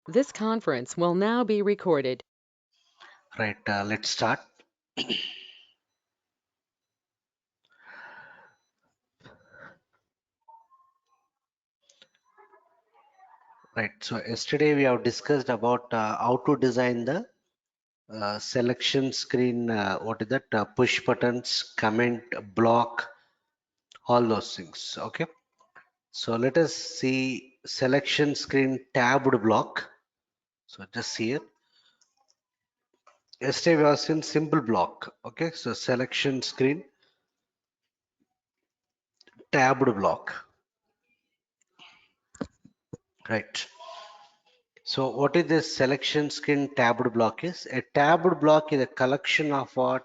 This conference will now be recorded. Right, let's start. Right, so yesterday we have discussed about how to design the selection screen. What is that? Push buttons, comment, block, all those things. Okay, so let us see selection screen tabbed block. So just see it. Yesterday we have seen simple block. Okay, so selection screen tabbed block. Right. So what is this selection screen tabbed block is? A tabbed block is a collection of what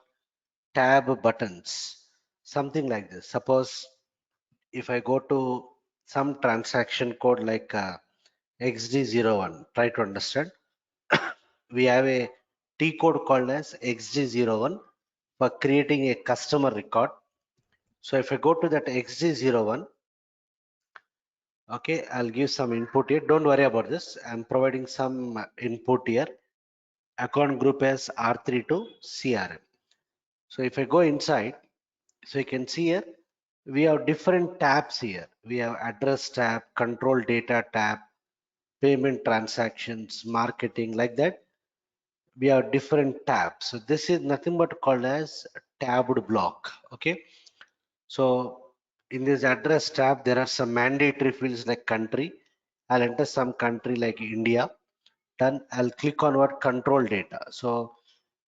tab buttons, something like this. Suppose if I go to some transaction code like XD01, try to understand. We have a T code called as XD01 for creating a customer record. So if I go to that XD01, okay, I'll give some input here. Don't worry about this. I'm providing some input here. Account group as R3 to CRM. So if I go inside, so you can see here, we have different tabs here. We have address tab, control data tab, payment transactions, marketing, like that. We have different tabs. So this is nothing but called as tabbed block. Okay. So in this address tab, there are some mandatory fields like country. I'll enter some country like India. Done. I'll click on what control data. So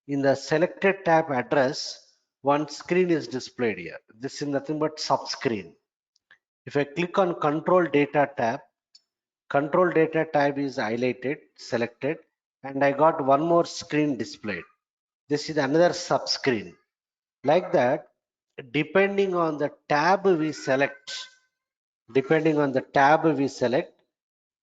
in the selected tab address, one screen is displayed here. This is nothing but subscreen. If I click on control data tab is highlighted, selected, and I got one more screen displayed. This is another subscreen. Like that, depending on the tab we select,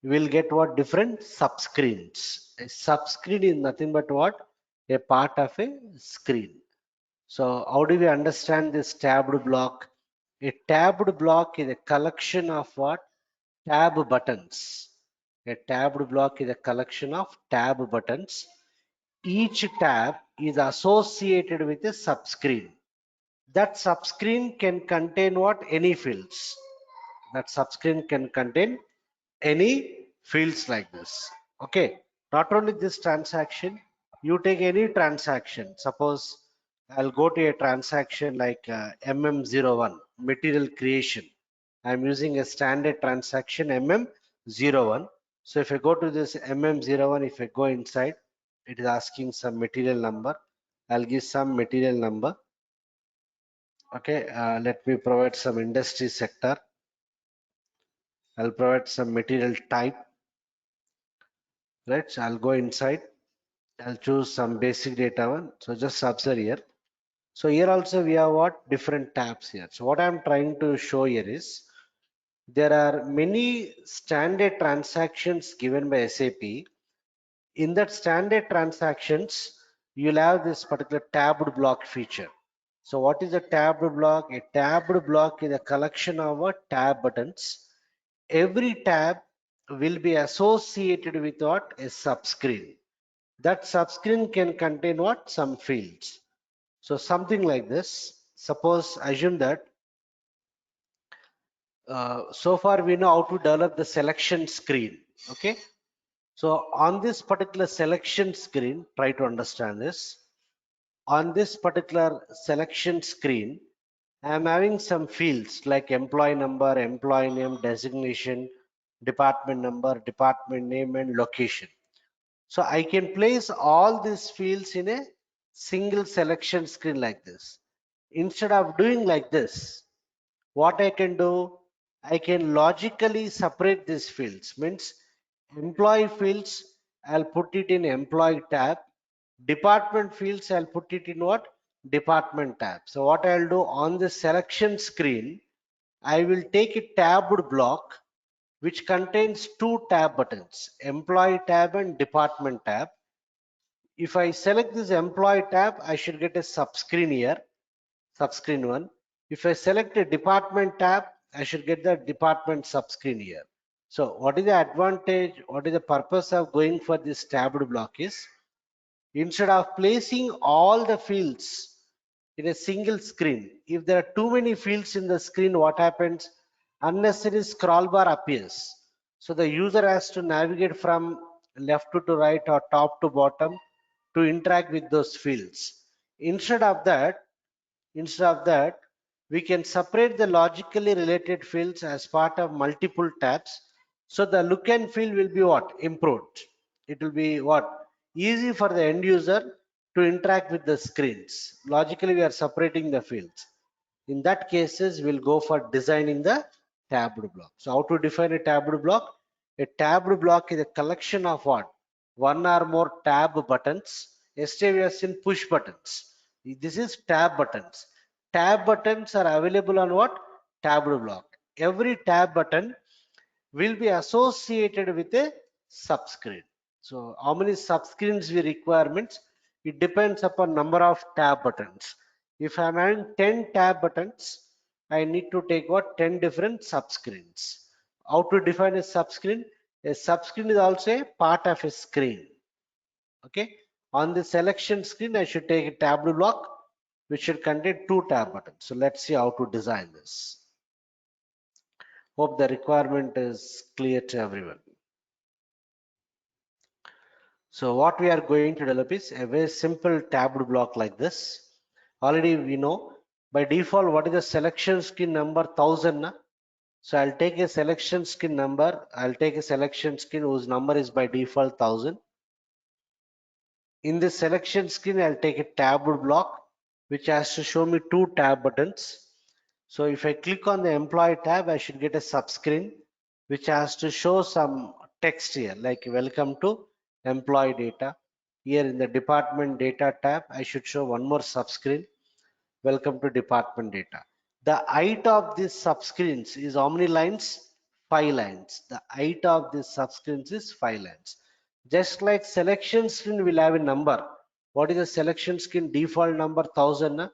we'll get what different subscreens. A subscreen is nothing but what? A part of a screen. So how do we understand this tabbed block? A tabbed block is a collection of what? Tab buttons. A tabbed block is a collection of tab buttons. Each tab is associated with a subscreen. That subscreen can contain what? Any fields. That subscreen can contain any fields like this. Okay. Not only this transaction, you take any transaction. Suppose I'll go to a transaction like MM01, material creation. I'm using a standard transaction MM01. So if I go to this MM01, if I go inside, it is asking some material number. I'll give some material number. Okay, let me provide some industry sector. I'll provide some material type. Right, so I'll go inside. I'll choose some basic data one. So just observe here. So here also we have what different tabs here. So what I'm trying to show here is there are many standard transactions given by SAP. In that standard transactions, you'll have this particular tabbed block feature. So what is a tabbed block? A tabbed block is a collection of tab buttons. Every tab will be associated with what? A subscreen. That subscreen can contain what? Some fields. So something like this. Suppose assume that so far we know how to develop the selection screen. Okay. So on this particular selection screen, try to understand this. On this particular selection screen, I am having some fields like employee number, employee name, designation, department number, department name, and location. So I can place all these fields in a single selection screen like this. Instead of doing like this, what I can do, I can logically separate these fields. Means employee fields, I'll put it in employee tab. Department fields, I'll put it in what? Department tab. So what I'll do on the selection screen, I will take a tabbed block which contains two tab buttons, employee tab and department tab. If I select this employee tab, I should get a subscreen here, subscreen one. If I select a department tab, I should get the department subscreen here. So what is the advantage, what is the purpose of going for this tabbed block is, instead of placing all the fields in a single screen, if there are too many fields in the screen, what happens? Unnecessary scroll bar appears. So the user has to navigate from left to right or top to bottom to interact with those fields. Instead of that, Instead of that, we can separate the logically related fields as part of multiple tabs. So the look and feel will be what? Improved. It will be what? Easy for the end user to interact with the screens. Logically, we are separating the fields. In that cases, we'll go for designing the tabbed block. So how to define a tabbed block? A tabbed block is a collection of what? One or more tab buttons. Yesterday we have seen push buttons. This is tab buttons. Tab buttons are available on what? Tabbed block. Every tab button will be associated with a subscreen. So how many subscreens we requirements? It depends upon number of tab buttons. If I'm having 10 tab buttons, I need to take what? 10 different subscreens. How to define a subscreen? A subscreen is also a part of a screen. Okay. On the selection screen, I should take a tabbed block which should contain 2 tab buttons. So let's see how to design this. Hope the requirement is clear to everyone. So what we are going to develop is a very simple tabbed block like this. Already we know by default what is the selection screen number 1000. Na? So I'll take a selection screen number. I'll take a selection screen whose number is by default 1000. In this selection screen, I'll take a tabbed block which has to show me 2 tab buttons. So if I click on the employee tab, I should get a subscreen which has to show some text here like welcome to employee data. Here in the department data tab, I should show one more subscreen, welcome to department data. The height of these subscreens is how many lines? 5 lines. The height of these subscreens is 5 lines. Just like selection screen will have a number. What is the selection screen default number? 1000. Na?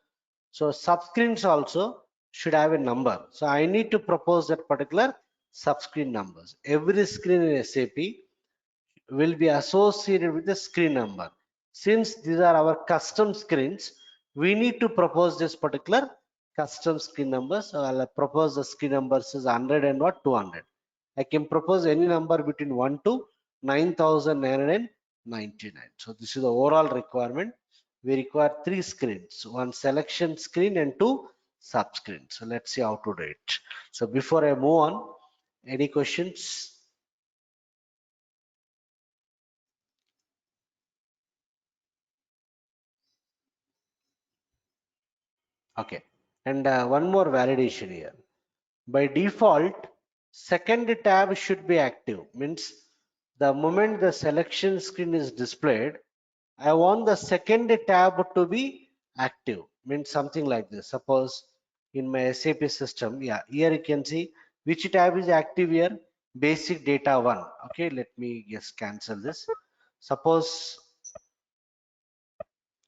So subscreens also should have a number. So I need to propose that particular subscreen numbers. Every screen in SAP will be associated with the screen number. Since these are our custom screens, we need to propose this particular custom screen number. So I'll propose the screen numbers is 100 and what 200. I can propose any number between 1 to 9999. So this is the overall requirement. We require 3 screens, one selection screen and 2 sub screens. So let's see how to do it. So before I move on, any questions? Okay. And one more validation here. By default, second tab should be active. Means the moment the selection screen is displayed, I want the second tab to be active. Means something like this. Suppose in my SAP system, yeah, here you can see which tab is active here. Basic data 1. Okay, let me just cancel this. Suppose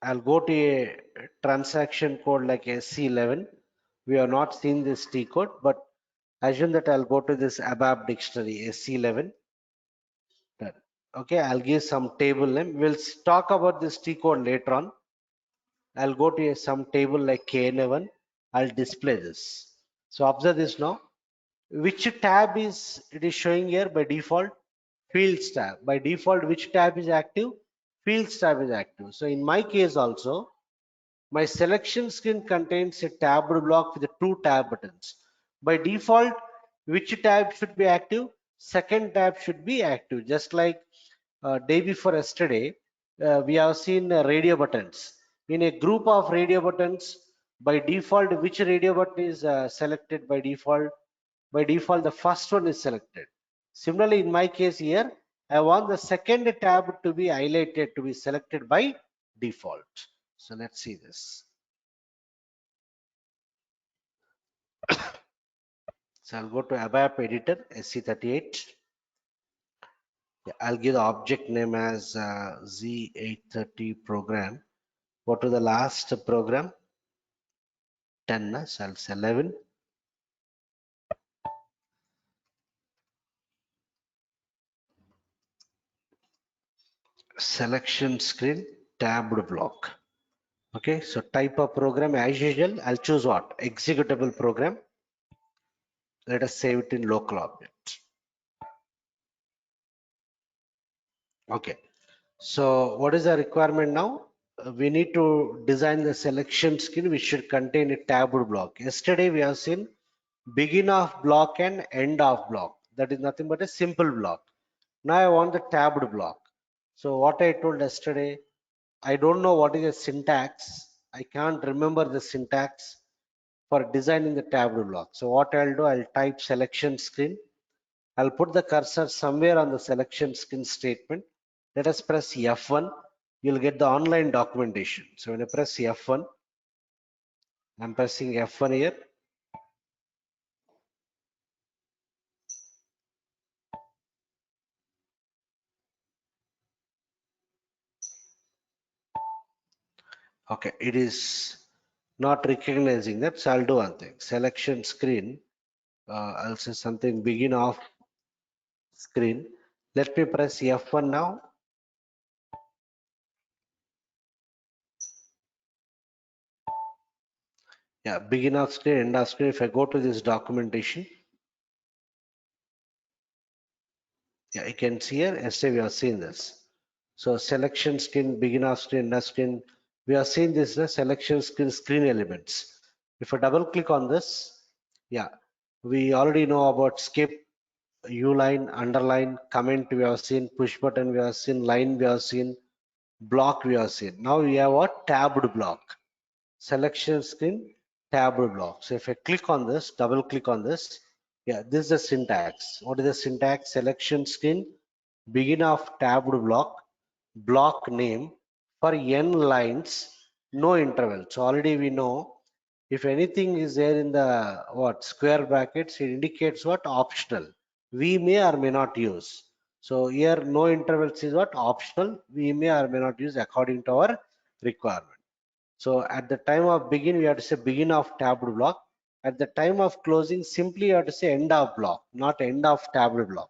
I'll go to a transaction code like SC11. We have not seen this T code, but assume that I'll go to this Abab dictionary SC11. Okay, I'll give some table name. We'll talk about this T code later on. I'll go to some table like KN1. I'll display this. So observe this now. Which tab is it is showing here by default? Fields tab. By default, which tab is active? Fields tab is active. So in my case also, my selection screen contains a tabbed block with 2 tab buttons. By default, which tab should be active? Second tab should be active. Just like day before yesterday, we have seen radio buttons. In a group of radio buttons, by default, which radio button is selected by default? By default, the first one is selected. Similarly, in my case here, I want the second tab to be highlighted, to be selected by default. So let's see this. So I'll go to Abap editor, SC38. Yeah, I'll give the object name as Z830 program. Go to the last program, 10, so I'll say 11. selection screen, tabbed block. Okay, so type of program as usual, I'll choose what? Executable program. Let us save it in local object. Okay, so what is the requirement now? We need to design the selection screen which should contain a tabbed block. Yesterday we have seen begin of block and end of block. That is nothing but a simple block. Now I want the tabbed block. So what I told yesterday, I don't know what is the syntax. I can't remember the syntax for designing the tabbed block. So what I'll do, I'll type selection screen. I'll put the cursor somewhere on the selection screen statement. Let us press F1. You'll get the online documentation. So when I press F1, I'm pressing F1 here. Okay, it is not recognizing that. So I'll do one thing. Selection screen. I'll say something begin off screen. Let me press F1 now. Yeah, begin of screen, end of screen. If I go to this documentation, yeah, you can see here. Yesterday we have seen this. So selection screen, begin of screen, end of screen. We have seen this the selection screen elements. If I double click on this, yeah, we already know about skip, uline, underline, comment we have seen, push button we have seen, line we have seen, block we have seen. Now we have a tabbed block. Selection screen, tabbed block. So if I click on this, double click on this, yeah, this is the syntax. What is the syntax? Selection screen, begin of tabbed block, block name for n lines, no interval. So already we know if anything is there in the what square brackets, it indicates what optional. We may or may not use. So here no intervals is what optional. We may or may not use according to our requirement. So at the time of begin, we have to say begin of tabbed block. At the time of closing, simply you have to say end of block, not end of tabbed block,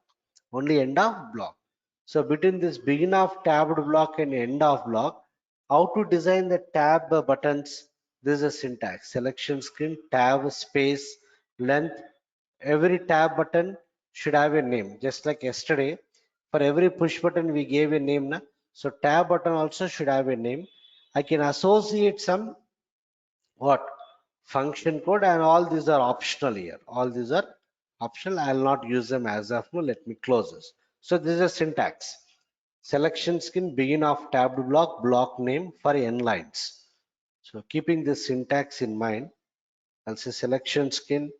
only end of block. So between this begin of tabbed block and end of block, how to design the tab buttons? This is a syntax. Selection screen, tab, space, length. Every tab button should have a name. Just like yesterday, for every push button we gave a name. Na? So tab button also should have a name. I can associate some what function code, and all these are optional here. All these are optional. I'll not use them as of now. Let me close this. So this is a syntax. Selection screen, begin of tabbed block, block name for n lines. So keeping this syntax in mind, I'll say selection screen,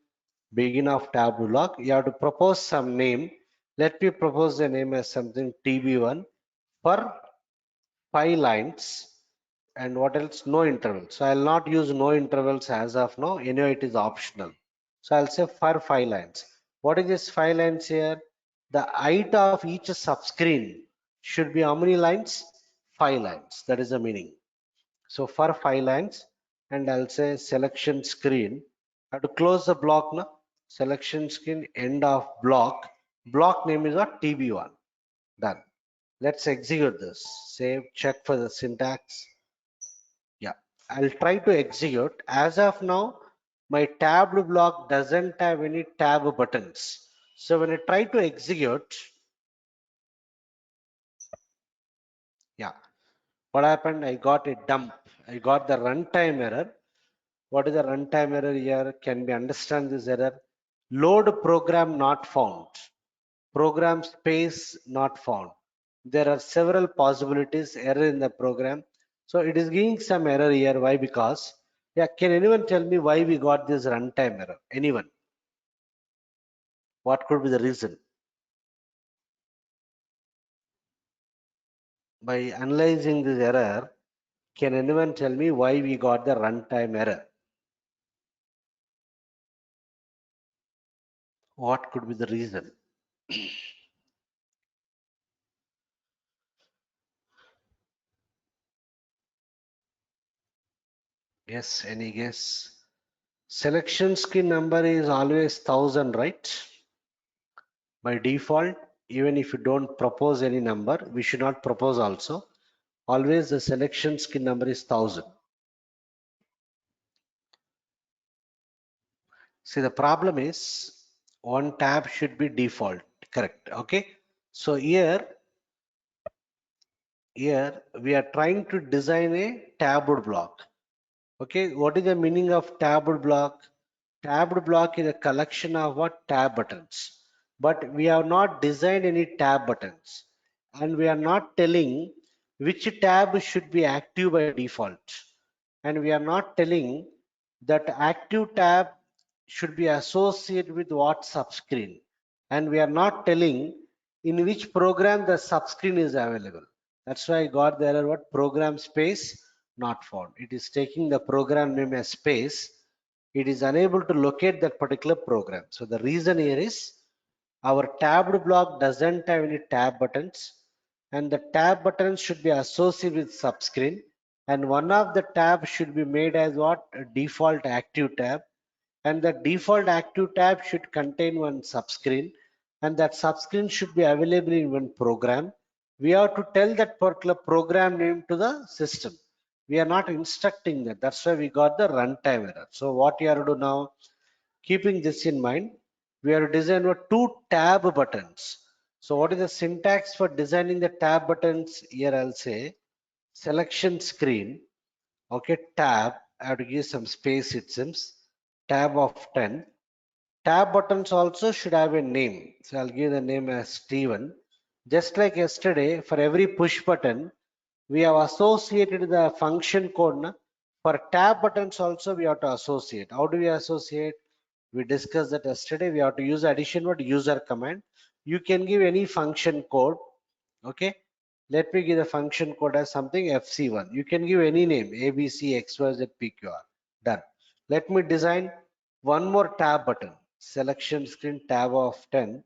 begin of tabbed block. You have to propose some name. Let me propose the name as something TB1 for 5 lines. And what else? No intervals. So I'll not use no intervals as of now. Anyway, it is optional. So I'll say for 5 lines. What is this 5 lines here? The height of each subscreen should be how many lines? 5 lines. That is the meaning. So for 5 lines, and I'll say selection screen. I have to close the block now. Selection screen, end of block. Block name is what? TB1. Done. Let's execute this. Save, check for the syntax. Yeah, I'll try to execute. As of now, my tabbed block doesn't have any tab buttons. So when I try to execute, yeah, what happened? I got a dump. I got the runtime error. What is the runtime error here? Can we understand this error? Load program not found. Program space not found. There are several possibilities error in the program. So it is giving some error here. Why? Because, yeah, can anyone tell me why we got this runtime error? Anyone? What could be the reason? By analyzing this error, can anyone tell me why we got the runtime error? What could be the reason? Yes, any guess? Selection screen number is always 1000, right? By default. even if you don't propose any number, we should not propose also. Always the selection screen number is 1000. See, the problem is one tab should be default, correct? Okay. So here we are trying to design a tabbed block. Okay, what is the meaning of tabbed block? Tabbed block is a collection of what? Tab buttons. But we have not designed any tab buttons, and we are not telling which tab should be active by default. And we are not telling that active tab should be associated with what subscreen. And we are not telling in which program the subscreen is available. That's why I got the error what? Program space not found. It is taking the program name as space. It is unable to locate that particular program. So the reason here is our tabbed block doesn't have any tab buttons, and the tab buttons should be associated with subscreen, and one of the tabs should be made as what? A default active tab, and the default active tab should contain one subscreen, and that subscreen should be available in one program. We have to tell that particular program name to the system. We are not instructing that. That's why we got the runtime error. So what you have to do now, keeping this in mind, we have designed two tab buttons. So what is the syntax for designing the tab buttons? Here I'll say selection screen. Okay, tab. I have to give some space, it seems. Tab of 10. Tab buttons also should have a name. So I'll give the name as Steven. Just like yesterday, for every push button, we have associated the function code. Na? For tab buttons also, we have to associate. How do we associate? We discussed that yesterday. We have to use addition word user command. You can give any function code. Okay. Let me give the function code as something FC1. You can give any name, ABC, XYZ, PQR. Done. Let me design one more tab button. Selection screen tab of 10.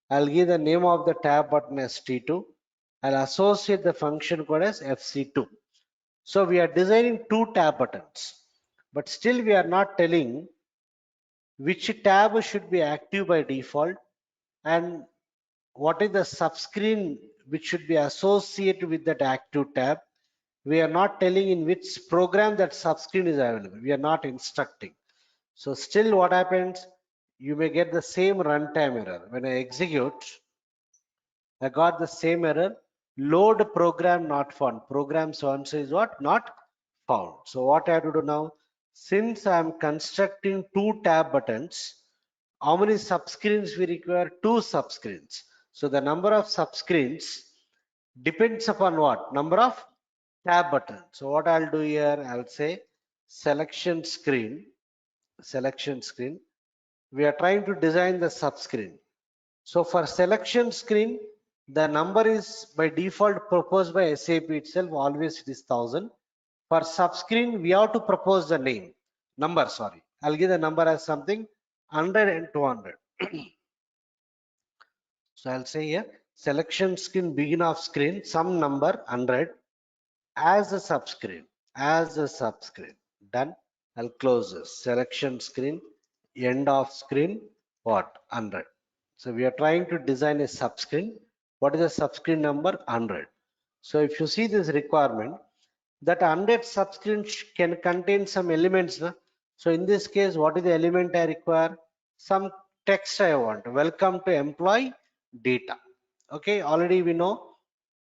I'll give the name of the tab button as T2. I'll associate the function code as FC2. So we are designing two tab buttons, but still we are not telling which tab should be active by default and what is the subscreen which should be associated with that active tab. We are not telling in which program that subscreen is available. We are not instructing. So still what happens? You may get the same runtime error. When I execute, I got the same error. Load program not found. Program so and so is what? Not found. So what I have to do now? Since I am constructing two tab buttons, how many subscreens we require? Two subscreens. So the number of subscreens depends upon what? Number of tab buttons. So what I'll do here, I'll say selection screen. Selection screen. We are trying to design the subscreen. So for selection screen, the number is by default proposed by SAP itself. Always it is 1000. For subscreen, we have to propose the name. Number, sorry. I'll give the number as something 100 and 200. So I'll say here selection screen begin of screen some number 100 as a subscreen. As a subscreen. Done. I'll close this. Selection screen end of screen what? 100. So we are trying to design a subscreen. What is the subscreen number? 100. So if you see this requirement, that 100 subscreen can contain some elements. Na? So in this case, what is the element I require? Some text I want. Welcome to employee data. Okay, already we know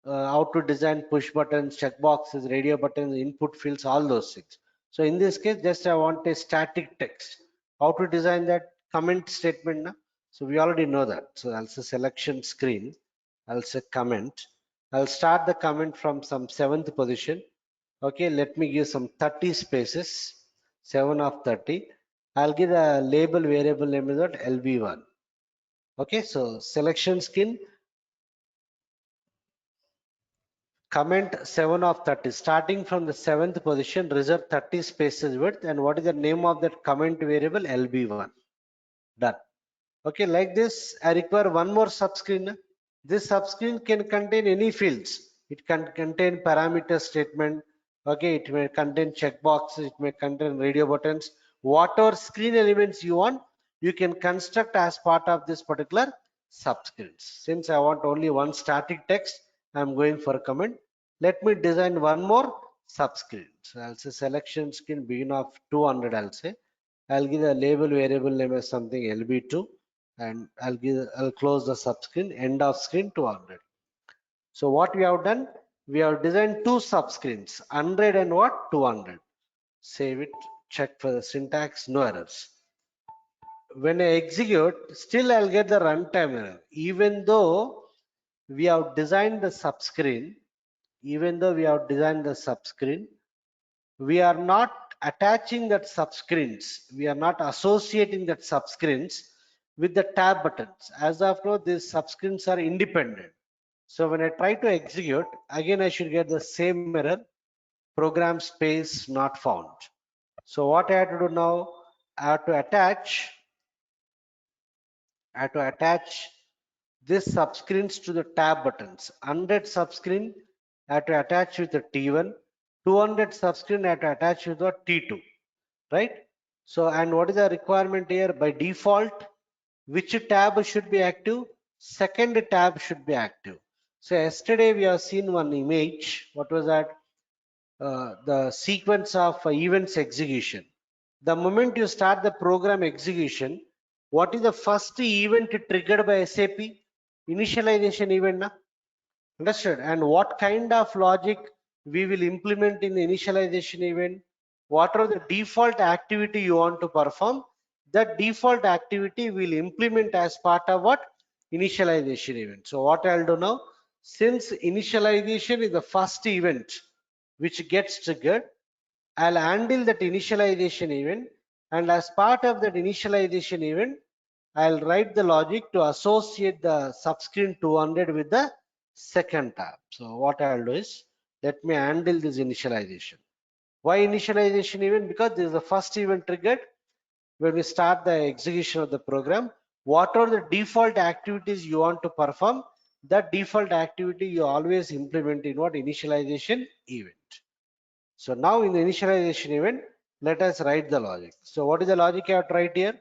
how to design push buttons, check boxes, radio buttons, input fields, all those things. So in this case, just I want a static text. How to design that? Comment statement. Na? So we already know that. So I'll say selection screen. I'll say comment. I'll start the comment from some 7th position. Okay, let me give some 30 spaces. 7 of 30. I'll give a label variable name is what? LB1. Okay, so selection screen comment 7 of 30, starting from the 7th position, reserve 30 spaces width, and what is the name of that comment variable? LB1. Done. Okay, like this I require one more subscreen. This subscreen can contain any fields. It can contain parameter statement. Okay, it may contain checkboxes, it may contain radio buttons. Whatever screen elements you want, you can construct as part of this particular subscripts. Since I want only one static text, I'm going for a comment. Let me design one more subscript. So I'll say selection screen begin of 200. I'll give the label variable name as something LB2, and I'll close the subscreen end of screen 200. So what we have done, we have designed two subscreens, 100 and what 200. Save it, check for the syntax, no errors. When I execute, still I'll get the runtime error. Even though we have designed the subscreen, we are not attaching that subscreens. We are not associating that subscreens with the tab buttons. As of now, these subscreens are independent. So when I try to execute, again I should get the same error, program space not found. So what I have to do now, I have to attach this subscreens to the tab buttons. 100 subscreen I have to attach with the T1, 200 subscreen I have to attach with the T2, right? So, and what is the requirement here? By default, which tab should be active? Second tab should be active. So yesterday we have seen one image. What was that? The sequence of events execution. The moment you start the program execution, what is the first event triggered by SAP? Initialization event, na? Understood. And what kind of logic we will implement in the initialization event? What are the default activity you want to perform? That default activity will implement as part of what? Initialization event. So what I'll do now, since initialization is the first event which gets triggered, I'll handle that initialization event, and as part of that initialization event, I'll write the logic to associate the subscreen 200 with the second tab. So what I'll do is, let me handle this initialization. Why initialization event? Because this is the first event triggered when we start the execution of the program. What are the default activities you want to perform? That default activity you always implement in what? Initialization event. So now in the initialization event, let us write the logic. So what is the logic I have to write here?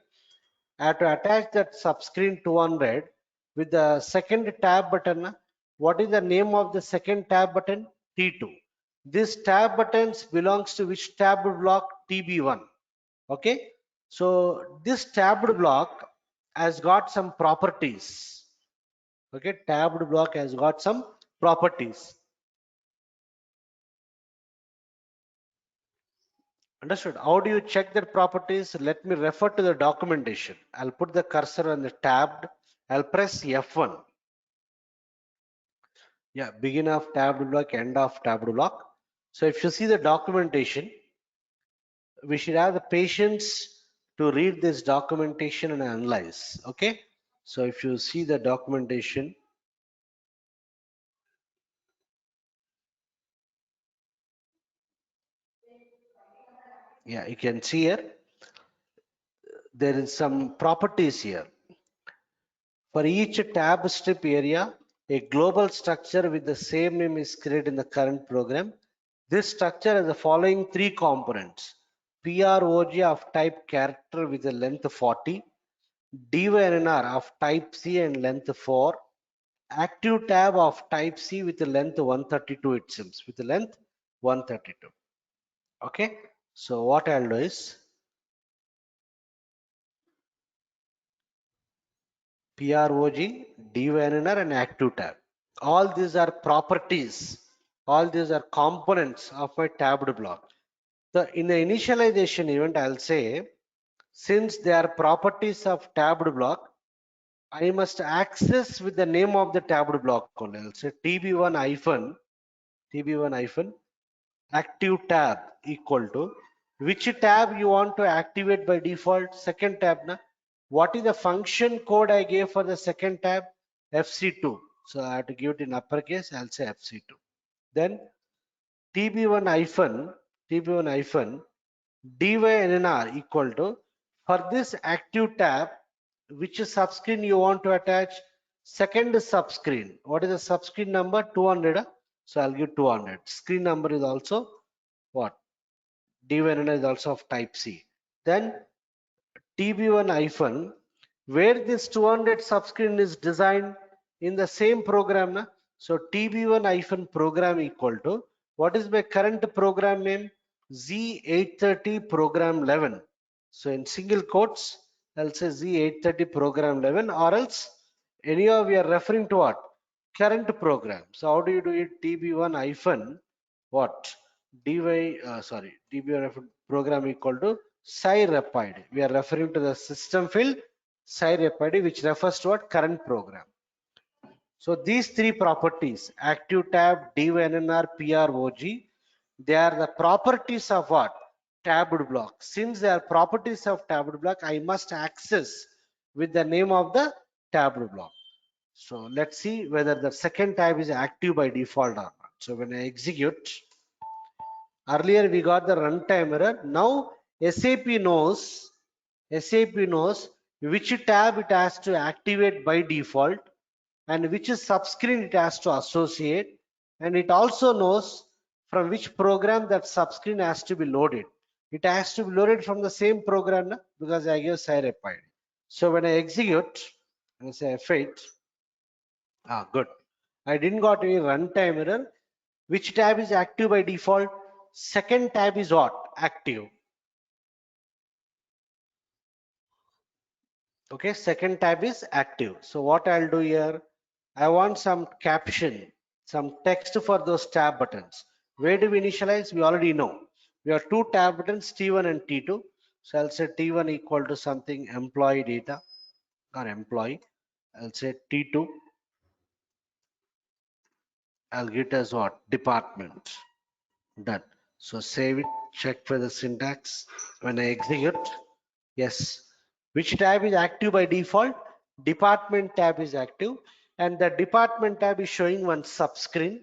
I have to attach that subscreen 200 with the second tab button. What is the name of the second tab button? T2. This tab buttons belongs to which tabbed block? TB1. Okay. So this tabbed block has got some properties. Okay. Tabbed block has got some properties. Understood. How do you check the properties? Let me refer to the documentation. I'll put the cursor on the tabbed. I'll press F1. Yeah, begin of tabbed block, end of tabbed block. So if you see the documentation, we should have the patience to read this documentation and analyze. Okay. So if you see the documentation, yeah, you can see here, there is some properties here. For each tab strip area, a global structure with the same name is created in the current program. This structure has the following three components: PROG of type character with a length 40, DYNR of type C and length 4, active tab of type C with a length 132, it seems, with a length 132. Okay, so what I'll do is PROG, DYNR and active tab. All these are properties. All these are components of my tabbed block. So in the initialization event, I'll say, since they are properties of tabbed block, I must access with the name of the tabbed block only. I'll say TB1 hyphen active tab equal to which tab you want to activate by default. Second tab. Na? What is the function code I gave for the second tab? FC2. So I have to give it in uppercase. I'll say FC2. Then TB1 hyphen DYNR equal to, for this active tab, which subscreen you want to attach? Second subscreen. What is the subscreen number? 200. So I'll give 200. Screen number is also what? DYNR is also of type C. Then TB1 hyphen where this 200 subscreen is designed in the same program na? So tb1 hyphen program equal to what is my current program name, z830 program 11. So in single quotes I'll say z830 program 11, or else anyhow we are referring to what, current program. So how do you do it, tb1 hyphen what, dy sorry, tb1 hyphen program equal to scirep id. We are referring to the system field scirep id, which refers to what, current program. So these three properties, active tab, DYNNR, PROG, they are the properties of what? Tabbed block. Since they are properties of tabbed block, I must access with the name of the tabbed block. So let's see whether the second tab is active by default or not. So when I execute, earlier we got the runtime error. Now SAP knows which tab it has to activate by default and which subscreen it has to associate, and it also knows from which program that subscreen has to be loaded. It has to be loaded from the same program because I give scirep id. So when I execute and say F8, good. I didn't got any runtime error. Which tab is active by default? Second tab is what? Active. Okay, second tab is active. So what I'll do here, I want some caption, some text for those tab buttons. Where do we initialize? We already know. We have two tab buttons, T1 and T2. So I'll say T1 equal to something employee data or employee. I'll say T2. I'll get as what? Department. Done. So save it, check for the syntax. When I execute, yes. Which tab is active by default? Department tab is active, and the department tab is showing one subscreen.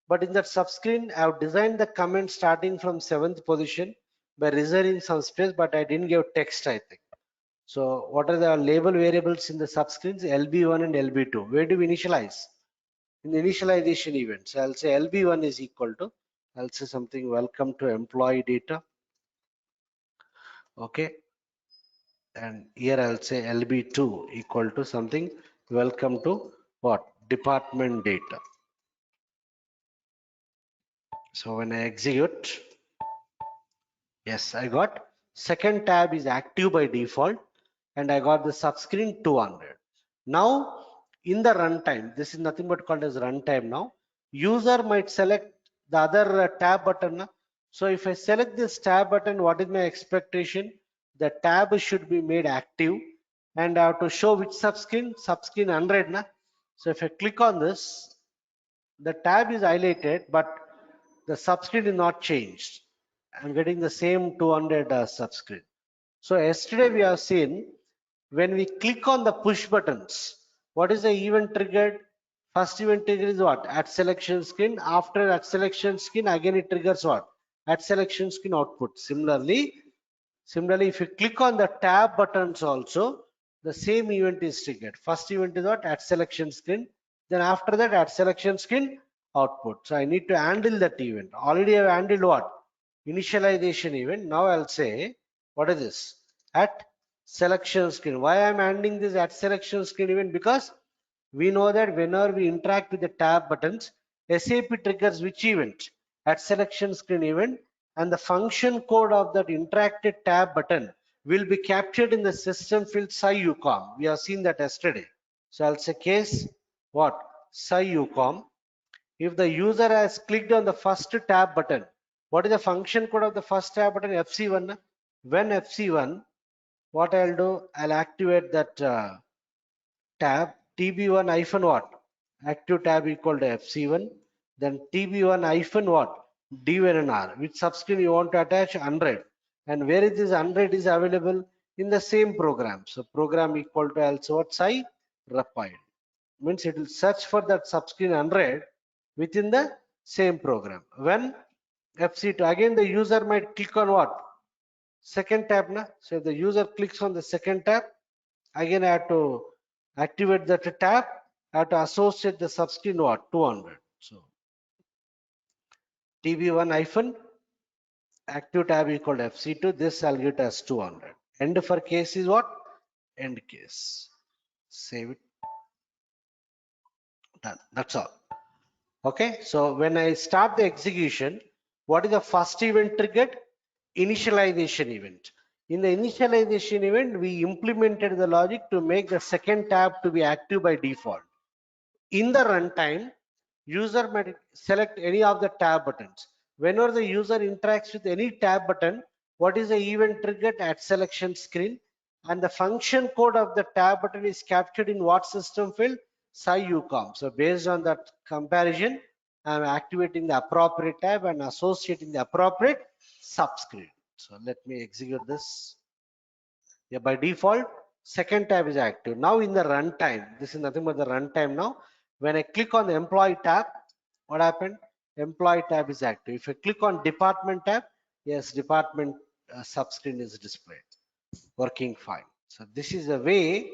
But in that subscreen, I have designed the comment starting from 7th position by reserving some space, but I didn't give text, I think. So what are the label variables in the subscreens? LB1 and LB2. Where do we initialize? In the initialization event. So I'll say LB1 is equal to, I'll say something, welcome to employee data. Okay. And here I'll say LB2 equal to something, welcome to what? Department data. So when I execute, yes, I got second tab is active by default, and I got the subscreen 200. Now in the runtime, this is nothing but called as runtime now. User might select the other tab button. So if I select this tab button, what is my expectation? The tab should be made active, and I have to show which subscreen, subscreen 100. So if I click on this, the tab is highlighted, but the subscreen is not changed. I'm getting the same 200 subscreen. So yesterday we have seen when we click on the push buttons, what is the event triggered? First event trigger is what? At selection screen. After at selection screen, again it triggers what? At selection screen output. Similarly, if you click on the tab buttons also, the same event is triggered. First event is what? At selection screen. Then after that, at selection screen output. So I need to handle that event. Already I've handled what? Initialization event. Now I'll say, what is this? At selection screen. Why I'm handling this at selection screen event? Because we know that whenever we interact with the tab buttons, SAP triggers which event? At selection screen event, and the function code of that interacted tab button will be captured in the system field sci-ucom. We have seen that yesterday. So I'll say case what? Sci-ucom. If the user has clicked on the first tab button, what is the function code of the first tab button? FC1. When FC1, what I'll do, I'll activate that tab tb1 hyphen what, active tab equal to fc1, then tb1 hyphen what, dvnr, which subscreen you want to attach 100, and where is this 100 is available in the same program. So program equal to also what, psi replied, means it will search for that subscreen 100 within the same program. When fc2, again the user might click on what, second tab na. So if the user clicks on the second tab, again I have to activate that tab. I have to associate the subscreen what, 200. So tb1 hyphen active tab equal to fc2, this I'll get as 200. End for case is what, end case. Save it. Done. That's all. Okay. So when I start the execution, what is the first event triggered? Initialization event. In the initialization event, we implemented the logic to make the second tab to be active by default. In the runtime, user might select any of the tab buttons. Whenever the user interacts with any tab button, what is the event triggered at selection screen? And the function code of the tab button is captured in what system field? SciUCOM. So based on that comparison, I'm activating the appropriate tab and associating the appropriate subscreen. So let me execute this. Yeah, by default, second tab is active. Now in the runtime, this is nothing but the runtime now. When I click on the employee tab, what happened? Employee tab is active. If I click on department tab, yes, department subscreen is displayed, working fine. So this is a way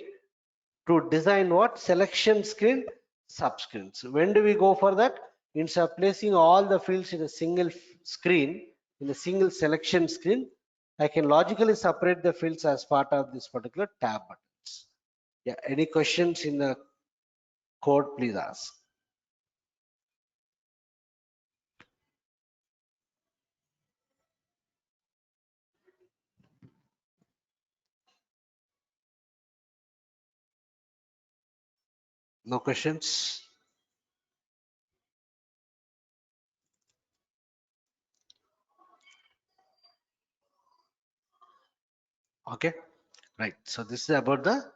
to design what? Selection screen subscreens. When do we go for that? Instead of placing all the fields in a single screen, in a single selection screen, I can logically separate the fields as part of this particular tab buttons. Yeah, any questions in the code, please ask. No questions? Okay, right. So this is about the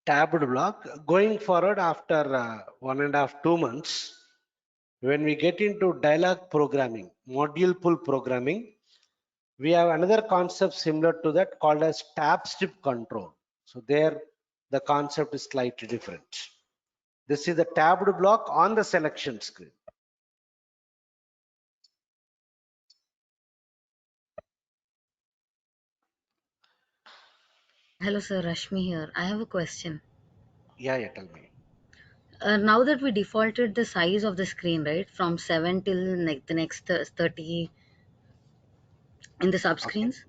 tabbed block. Going forward after 1.5 to 2 months, when we get into dialog programming, module pool programming, we have another concept similar to that called as tab strip control. So there the concept is slightly different. This is the tabbed block on the selection screen. Hello, sir. Rashmi here. I have a question. Yeah, tell me. Now that we defaulted the size of the screen, right, from 7 till the next 30 in the Okay. subscreens.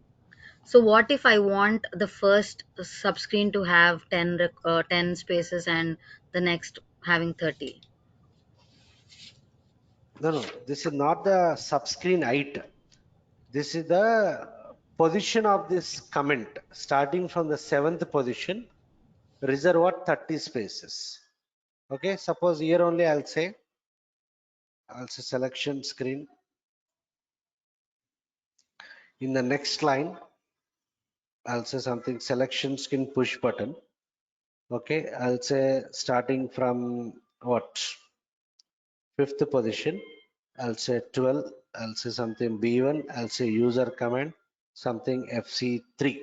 So, what if I want the first subscreen to have 10 spaces and the next having 30? No, no, this is not the subscreen height. This is the position of this comment. Starting from the 7th position, reserve what 30 spaces. Okay, suppose here only I'll say selection screen. In the next line, I'll say something selection screen push button. Okay, I'll say starting from what 5th position, I'll say 12. I'll say something B1. I'll say user command something FC3,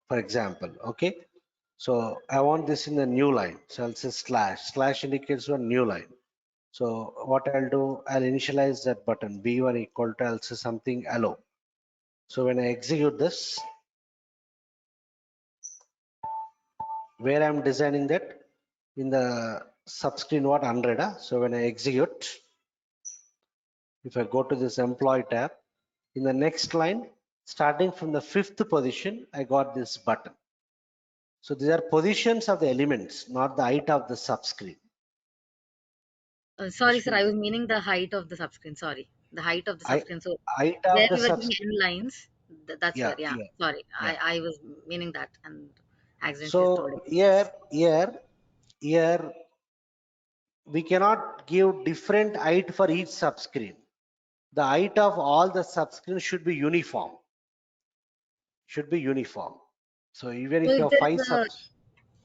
for example. Okay, so I want this in the new line. So I'll say slash. Slash indicates one new line. So what I'll do, I'll initialize that button B1 equal to, I'll say something allow. So when I execute this, where I'm designing that in the subscreen what 100. So when I execute, if I go to this employee tab, in the next line, starting from the 5th position, I got this button. So these are positions of the elements, not the height of the subscreen. Sorry, sir. Rashmi, I was meaning the height of the subscreen. Sorry. The height of the I, subscreen. So, height where of the you were giving subscreen. n lines, that's Yeah, where, yeah. yeah, Sorry. yeah. I was meaning that and accidentally told So it. here we cannot give different height for each subscreen. The height of all the subscreens should be uniform. Should be uniform. So even So, if you if have there five is a subs,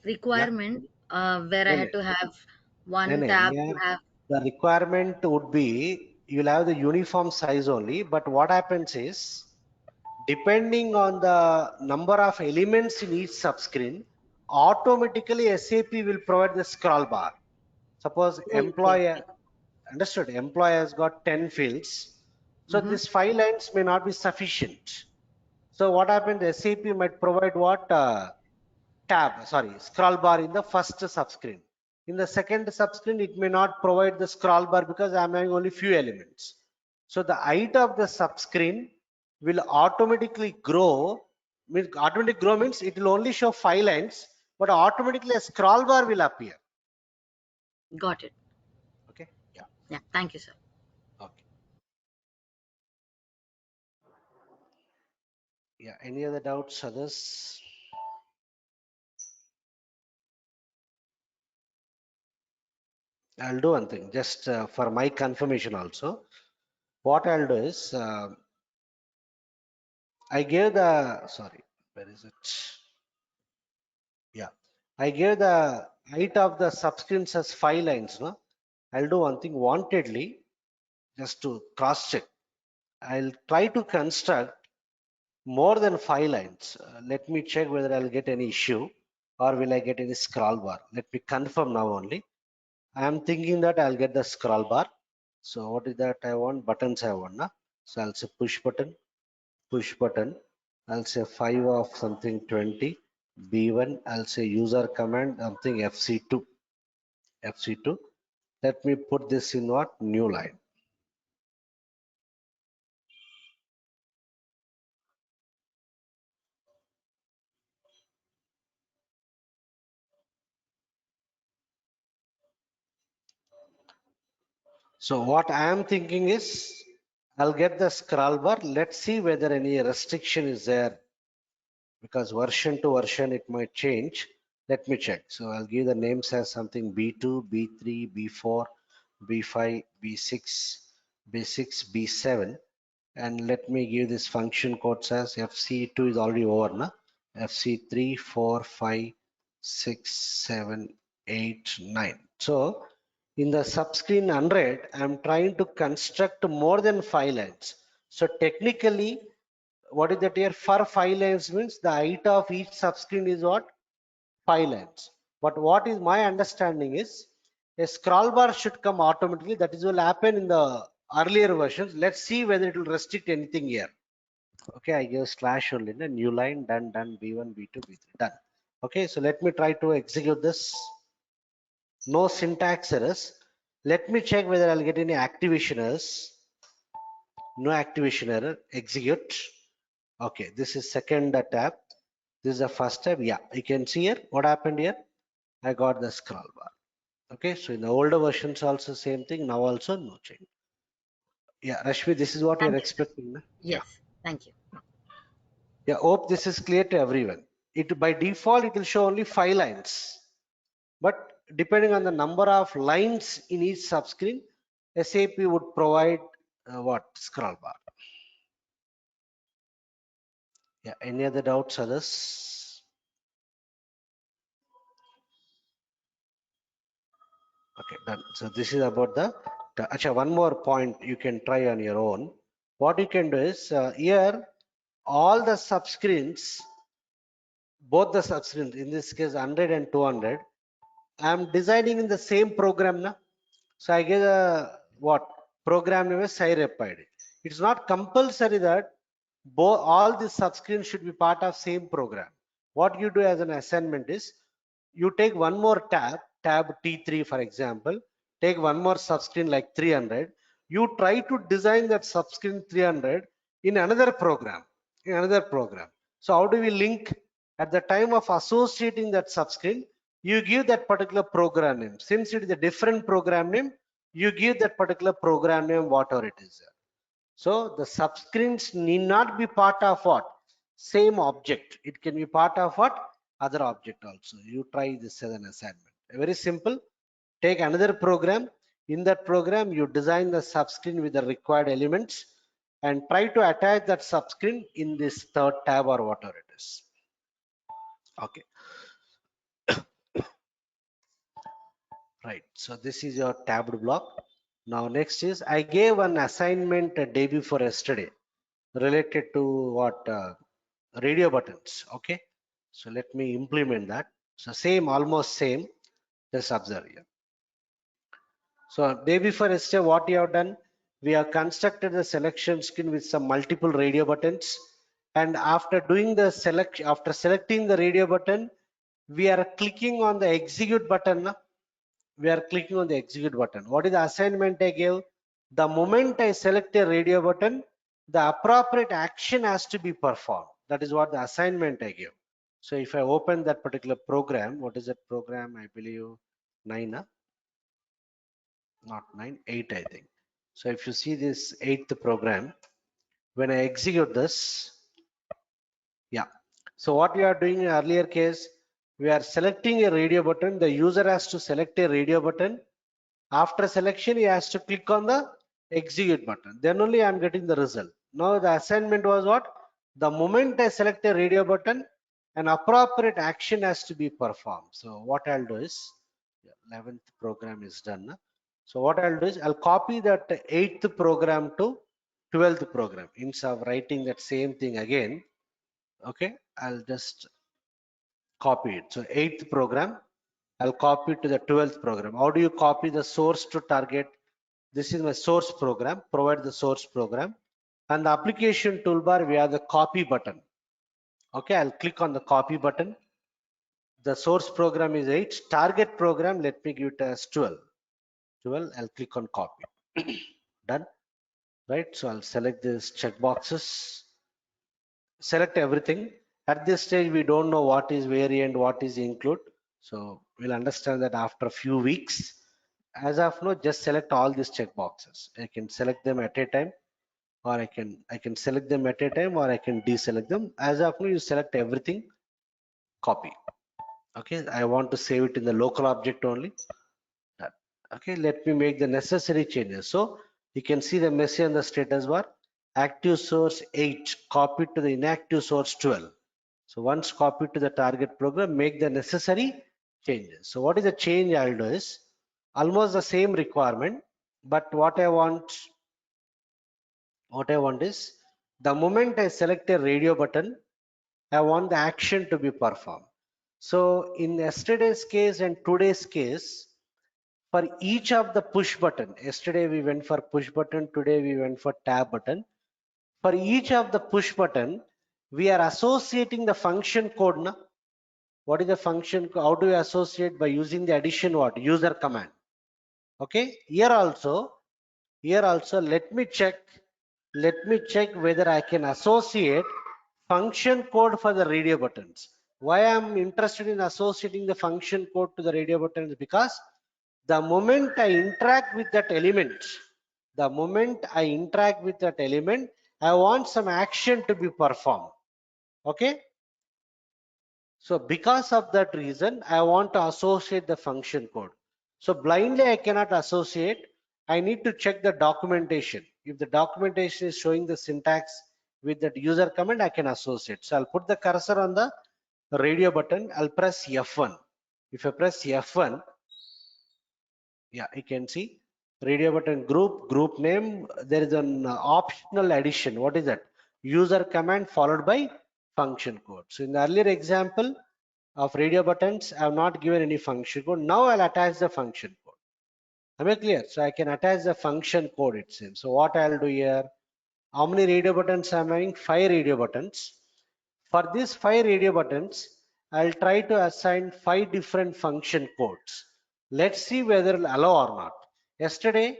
yeah, requirement where I no, no, had to have no, one no. tab to Here have. the requirement would be you'll have the uniform size only. But what happens is depending on the number of elements in each subscreen, automatically SAP will provide the scroll bar. Suppose Okay, employee, okay. understood, employee has got 10 fields. So Mm-hmm. this 5 lines may not be sufficient. So what happens, SAP might provide what scroll bar in the first subscreen. In the second subscreen, it may not provide the scroll bar because I'm having only few elements. So the height of the subscreen will automatically grow. Automatically grow means it will only show 5 lines, but automatically a scroll bar will appear. Got it. Okay. Yeah. Yeah. Thank you, sir. Okay. Yeah. Any other doubts, others? I'll do one thing just for my confirmation also. What I'll do is I gave the, sorry, where is it? Yeah, I gave the height of the subscreens as 5 lines. No, I'll do one thing wantedly just to cross check. I'll try to construct more than 5 lines. Let me check whether I'll get any issue or will I get any scroll bar. Let me confirm now only. I am thinking that I'll get the scroll bar. So what is that I want? Buttons I want. Na? So I'll say push button. I'll say 5 of something 20. B1. I'll say user command something FC2. Let me put this in what? New line. So what I am thinking is I'll get the scroll bar. Let's see whether any restriction is there, because version to version it might change. Let me check. So I'll give the names as something B2, B3, B4, B5, B6, B6, B7. And let me give this function codes as FC2 is already over, na? FC3, 4, 5, 6, 7, 8, 9. So in the subscreen 100, I'm trying to construct more than 5 lines. So technically, what is that here? For 5 lines means the height of each subscreen is what? 5 lines. But what is my understanding is a scroll bar should come automatically. That is will happen in the earlier versions. Let's see whether it will restrict anything here. Okay, I give slash only. The new line done, B1, B2, B3 done. Okay, so let me try to execute this. No syntax errors. Let me check whether I'll get any activation errors. No activation error. Execute. Okay, this is second tab. This is the first tab. Yeah, you can see here what happened here. I got the scroll bar. Okay, so in the older versions also same thing. Now also no change. Yeah, Rashmi, this is what you're Thank you, sir. expecting. Na? Yeah. Yes. Thank you. Yeah, hope this is clear to everyone. It by default it will show only 5 lines, but depending on the number of lines in each subscreen, SAP would provide what scroll bar. Yeah, any other doubts, others? Okay, done. So this is about the. Achha, one more point you can try on your own. What you can do is here all the subscreens, both the subscreens, in this case 100 and 200, I am designing in the same program. Na? So I get a what program name is SciRep. It's not compulsory that all the subscreens should be part of same program. What you do as an assignment is you take one more tab T3 for example, take one more subscreen like 300. You try to design that subscreen 300 in another program. So how do we link at the time of associating that subscreen? You give that particular program name. Since it is a different program name, you give that particular program name whatever it is. So the subscreens need not be part of what? Same object. It can be part of what? Other object also. You try this as an assignment. Very simple. Take another program. In that program, you design the subscreen with the required elements and try to attach that subscreen in this third tab or whatever it is. Okay. Right. So this is your tabbed block. Now next is I gave an assignment a day before yesterday related to what radio buttons. Okay. So let me implement that. So same, almost same. Just observe here. So day before yesterday, what we have done, we have constructed the selection screen with some multiple radio buttons. And after doing the selection, after selecting the radio button, we are clicking on the execute button. Na? We are clicking on the execute button. What is the assignment I gave? The moment I select a radio button, the appropriate action has to be performed. That is what the assignment I gave. So if I open that particular program, what is that program? I believe 9, not 9, 8, I think. So if you see this 8th program, when I execute this, yeah. So what we are doing in earlier case, we are selecting a radio button. The user has to select a radio button. After selection, he has to click on the execute button. Then only I am getting the result. Now the assignment was what? The moment I select a radio button, an appropriate action has to be performed. So what I'll do is, 11th program is done. So what I'll do is, I'll copy that 8th program to 12th program. Instead of writing that same thing again, okay, I'll just copy it. So 8th program, I'll copy it to the 12th program. How do you copy the source to target? This is my source program. Provide the source program. And the application toolbar, we have the copy button. Okay, I'll click on the copy button. The source program is 8. Target program, let me give it as 12. 12, I'll click on copy. Done. Right, so I'll select these check boxes. Select everything. At this stage, we don't know what is variant, what is include. So we'll understand that after a few weeks. As of now, just select all these check boxes. I can select them at a time, or I can select them at a time, or I can deselect them. As of now, you select everything, copy. Okay, I want to save it in the local object only. Done. Okay, let me make the necessary changes. So you can see the message on the status bar. Active source 8 copied to the inactive source 12. So once copied to the target program, make the necessary changes. So what is the change I'll do is almost the same requirement, but what I want is the moment I select a radio button, I want the action to be performed. So in yesterday's case and today's case, for each of the push button, yesterday we went for push button, today we went for tab button. For each of the push button, we are associating the function code. Na? What is the function? How do we associate? By using the addition what? User command. Okay. Here also, let me check whether I can associate function code for the radio buttons. Why I'm interested in associating the function code to the radio buttons? Because the moment I interact with that element, I want some action to be performed. Okay. So because of that reason, I want to associate the function code. So blindly I cannot associate. I need to check the documentation. If the documentation is showing the syntax with that user command, I can associate. So I'll put the cursor on the radio button. I'll press F1. If I press F1, yeah, you can see radio button group name. There is an optional addition. What is that? User command followed by function code. So in the earlier example of radio buttons, I have not given any function code. Now I'll attach the function code. Am I clear? So I can attach the function code itself. So what I'll do here? How many radio buttons I'm having? 5 radio buttons. For these 5 radio buttons, I'll try to assign 5 different function codes. Let's see whether it'll allow or not. Yesterday,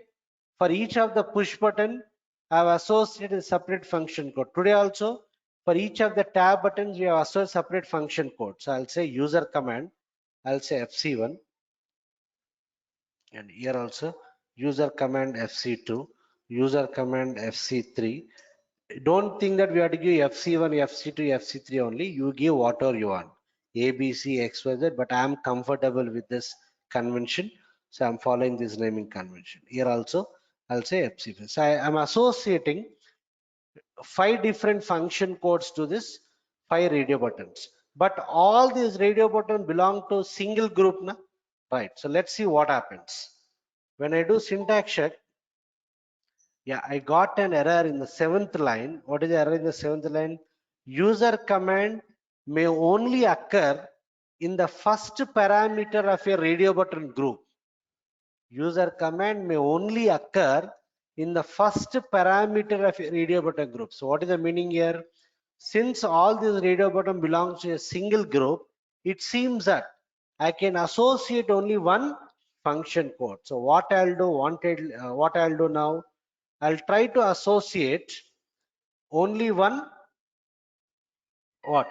for each of the push button, I have associated a separate function code. Today also, for each of the tab buttons, we have associated separate function code. So I'll say user command, I'll say FC1, and here also user command FC2, user command FC3. Don't think that we have to give FC1, FC2, FC3 only. You give whatever you want, A, B, C, X, Y, Z, but I am comfortable with this convention. So I'm following this naming convention. Here also, I'll say FC5. So I am associating 5 different function codes to this 5 radio buttons. But all these radio buttons belong to single group. Na? Right. So let's see what happens. When I do syntax check, yeah, I got an error in the 7th line. What is the error in the 7th line? User command may only occur in the first parameter of a radio button group. User command may only occur in the first parameter of a radio button group. So what is the meaning here? Since all these radio button belongs to a single group, it seems that I can associate only one function code. So what I'll do now? I'll try to associate only one what?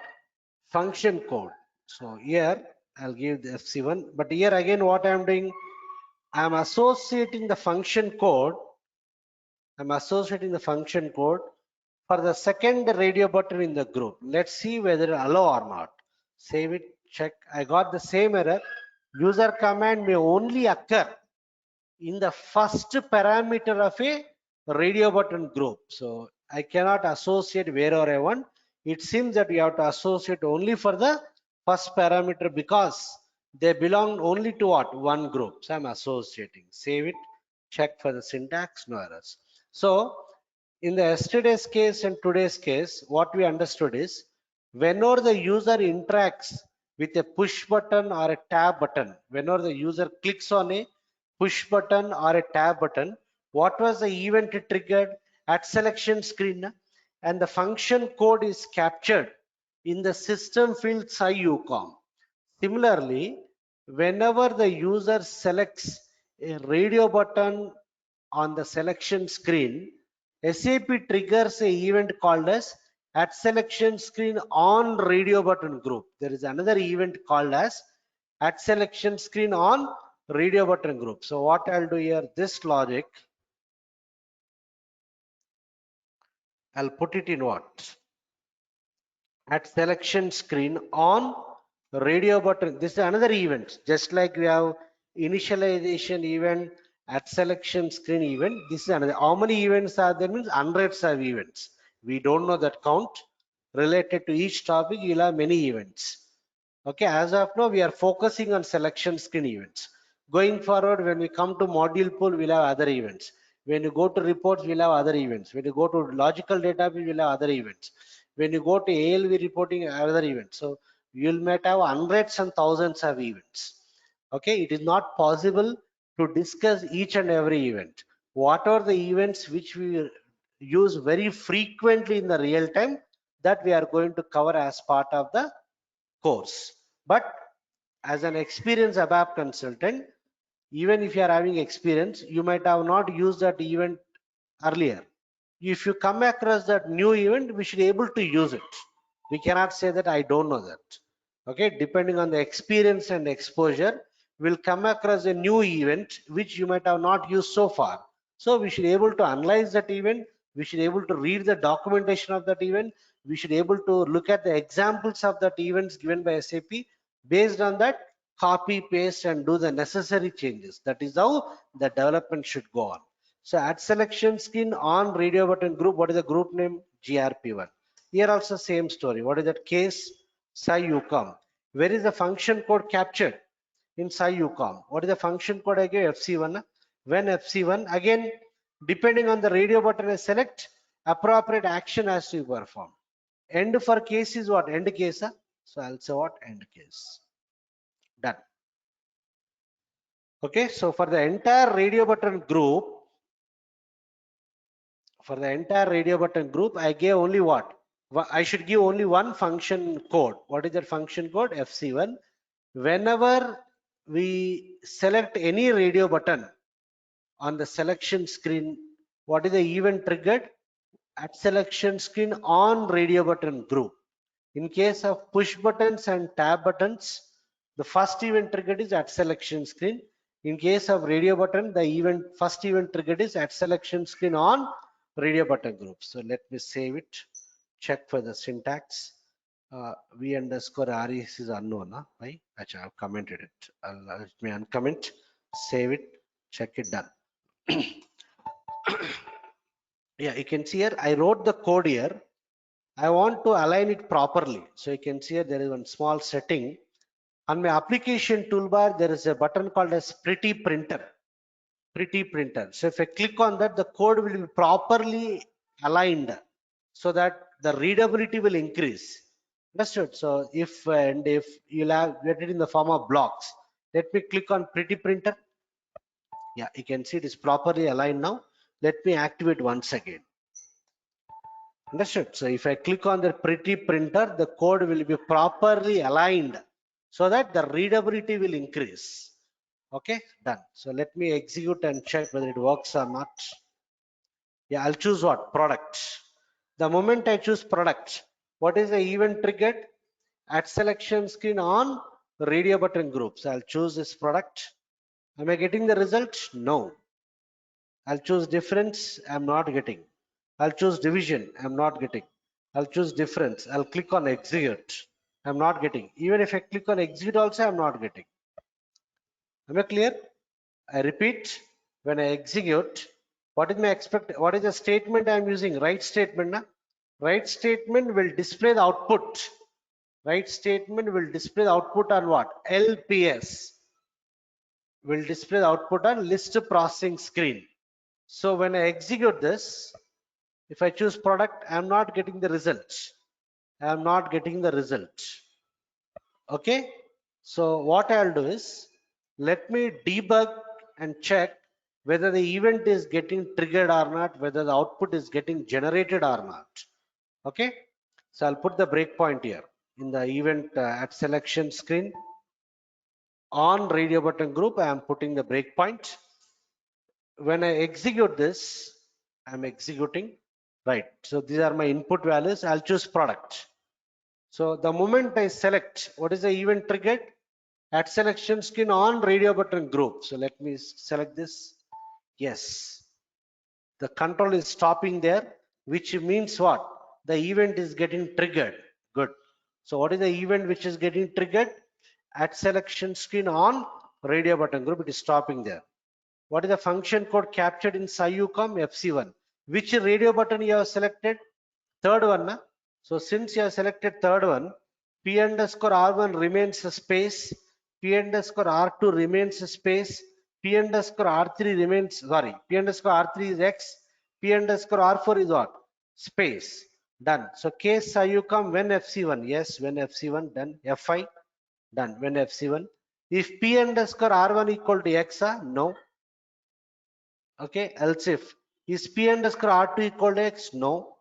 function code. So here I'll give the FC1, but here again what I'm doing, I'm associating the function code. I'm associating the function code for the second radio button in the group. Let's see whether allow or not. Save it, check. I got the same error. User command may only occur in the first parameter of a radio button group. So I cannot associate wherever I want. It seems that we have to associate only for the first parameter because they belong only to what? One group. So I'm associating. Save it, check for the syntax, no errors. So in the yesterday's case and today's case, what we understood is whenever the user interacts with a push button or a tab button, whenever the user clicks on a push button or a tab button, what was the event triggered at selection screen, and the function code is captured in the system field SciUCOM. Similarly, whenever the user selects a radio button on the selection screen, SAP triggers a event called as at selection screen on radio button group. There is another event called as at selection screen on radio button group. So what I'll do here, this logic, I'll put it in what? At selection screen on radio button. This is another event. Just like we have initialization event, at selection screen event, this is another. How many events are there? Means hundreds of events. We don't know that count. Related to each topic, you'll have many events. Okay, as of now, we are focusing on selection screen events. Going forward, when we come to module pool, we'll have other events. When you go to reports, we'll have other events. When you go to logical database, we'll have other events. When you go to ALV reporting, other events. So you'll might have hundreds and thousands of events. Okay, it is not possible to discuss each and every event. What are the events which we use very frequently in the real time, that we are going to cover as part of the course. But as an experienced ABAP consultant, even if you are having experience, you might have not used that event earlier. If you come across that new event, we should be able to use it. We cannot say that I don't know that. Okay, depending on the experience and exposure, we'll come across a new event which you might have not used so far. So we should be able to analyze that event. We should be able to read the documentation of that event. We should be able to look at the examples of that events given by SAP. Based on that, copy, paste, and do the necessary changes. That is how the development should go on. So at selection screen on radio button group, what is the group name? GRP1. Here also same story. What is that case? SciUCOM. Where is the function code captured? In SciUCOM. What is the function code again? FC1. When FC1, again, depending on the radio button I select, appropriate action has to be performed. End for case is what? End case. So I'll say what? End case. Done. Okay, so for the entire radio button group, I gave only what? I should give only one function code. What is that function code? FC1. Whenever we select any radio button on the selection screen, what is the event triggered? At selection screen on radio button group. In case of push buttons and tab buttons, the first event triggered is at selection screen. In case of radio button, the first event triggered is at selection screen on radio button group. So let me save it, check for the syntax. V underscore res is unknown. Right? Actually, I've commented it. Let me uncomment, save it, check it, done. Yeah, you can see here, I wrote the code here. I want to align it properly. So you can see here, there is one small setting. On my application toolbar, there is a button called as Pretty Printer. Pretty Printer. So if I click on that, the code will be properly aligned so that the readability will increase. Understood? So if you'll have get it in the form of blocks, let me click on Pretty Printer. Yeah, you can see it is properly aligned now. Let me activate once again. Understood? So if I click on the Pretty Printer, the code will be properly aligned so that the readability will increase. Okay, done. So let me execute and check whether it works or not. Yeah, I'll choose what? Product. The moment I choose product, what is the event triggered? At selection screen on radio button groups. I'll choose this product. Am I getting the result? No. I'll choose difference. I'm not getting. I'll choose division. I'm not getting. I'll choose difference. I'll click on execute. I'm not getting. Even if I click on execute also, I'm not getting. Am I clear? I repeat, when I execute, what is the statement I'm using? Write statement. Na? Write statement will display the output. Write statement will display the output on what? LPS. Will display the output on list processing screen. So when I execute this, if I choose product, I'm not getting the result. I'm not getting the result. Okay. So what I'll do is, let me debug and check whether the event is getting triggered or not, whether the output is getting generated or not. Okay. So I'll put the breakpoint here in the event at selection screen. On radio button group, I am putting the breakpoint. When I execute this, I'm executing. Right. So these are my input values. I'll choose product. So the moment I select, what is the event triggered? At selection screen on radio button group. So let me select this. Yes. The control is stopping there, which means what? The event is getting triggered. Good. So what is the event which is getting triggered? At selection screen on radio button group, it is stopping there. What is the function code captured in SciUCom FC1? Which radio button you have selected? Third one. Na? So since you have selected third one, P underscore R1 remains a space, P underscore R2 remains a space, P underscore R3 remains, sorry, P underscore R3 is X, P underscore R4 is what? Space. Done. So case SciUCom when FC1? Yes, when FC1, done. F5, done. When FC1. If P underscore R1 equal to X, no. Okay, else if is P underscore R2 equal to X? No.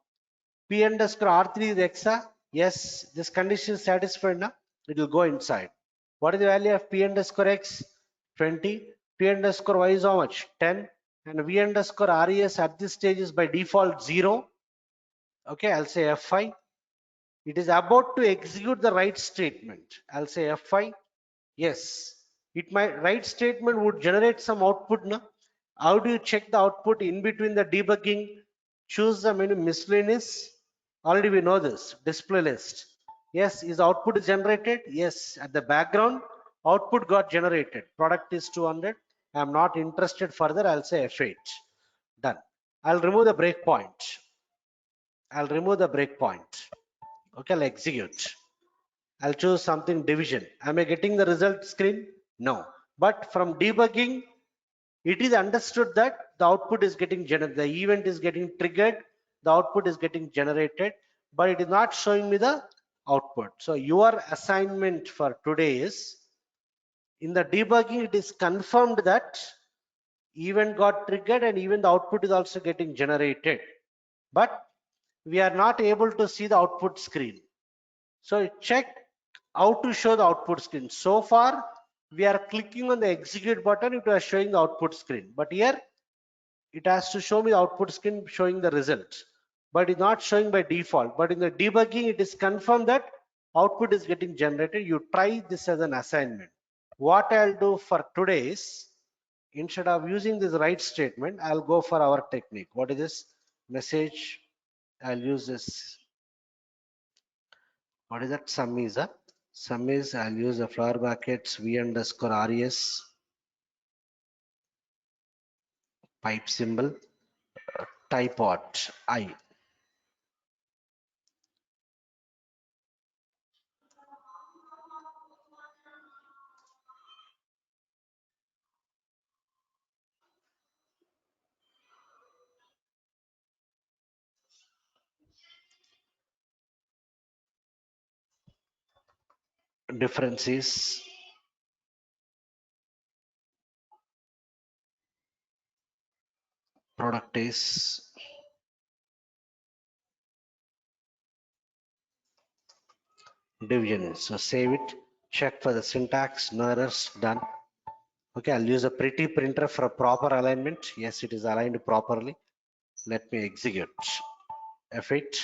P underscore R3 is X? Yes. This condition is satisfied now. It will go inside. What is the value of P underscore X? 20. P underscore Y is how much? 10. And V underscore RES at this stage is by default 0. Okay, I'll say F5. It is about to execute the write statement. I'll say F5. Yes. Write statement would generate some output. No? How do you check the output in between the debugging? Choose the menu miscellaneous. Already we know this. Display list. Yes. Is output generated? Yes. At the background, output got generated. Product is 200. I am not interested further. I'll say F8. Done. I'll remove the breakpoint. I'll remove the breakpoint. Okay, I'll execute. I'll choose something division. Am I getting the result screen? No. But from debugging, it is understood that the output is getting generated. The event is getting triggered. The output is getting generated, but it is not showing me the output. So your assignment for today is, in the debugging, it is confirmed that event got triggered and even the output is also getting generated. But we are not able to see the output screen. So check how to show the output screen. So far, we are clicking on the execute button, it was showing the output screen. But here, it has to show me the output screen showing the result. But it's not showing by default. But in the debugging, it is confirmed that output is getting generated. You try this as an assignment. What I'll do for today is, instead of using this write statement, I'll go for our technique. What is this? Message. I'll use this. What is that? Sum is a sum is, I'll use a flower brackets V underscore RES pipe symbol type out I. Difference is product is division is. So save it, check for the syntax, no errors, done. Okay, I'll use a pretty printer for a proper alignment. Yes, it is aligned properly. Let me execute. F8.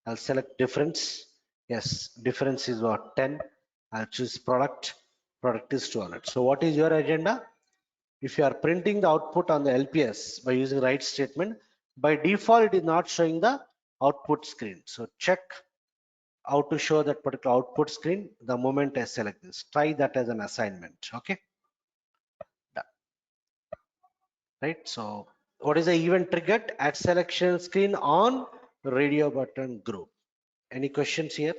I'll select difference. Yes, difference is what, 10. I'll choose product. Product is 200. So what is your agenda? If you are printing the output on the LPS by using write statement, by default it is not showing the output screen. So check how to show that particular output screen the moment I select this. Try that as an assignment. Okay. Done. Right. So what is the event triggered at selection screen on radio button group? Any questions here?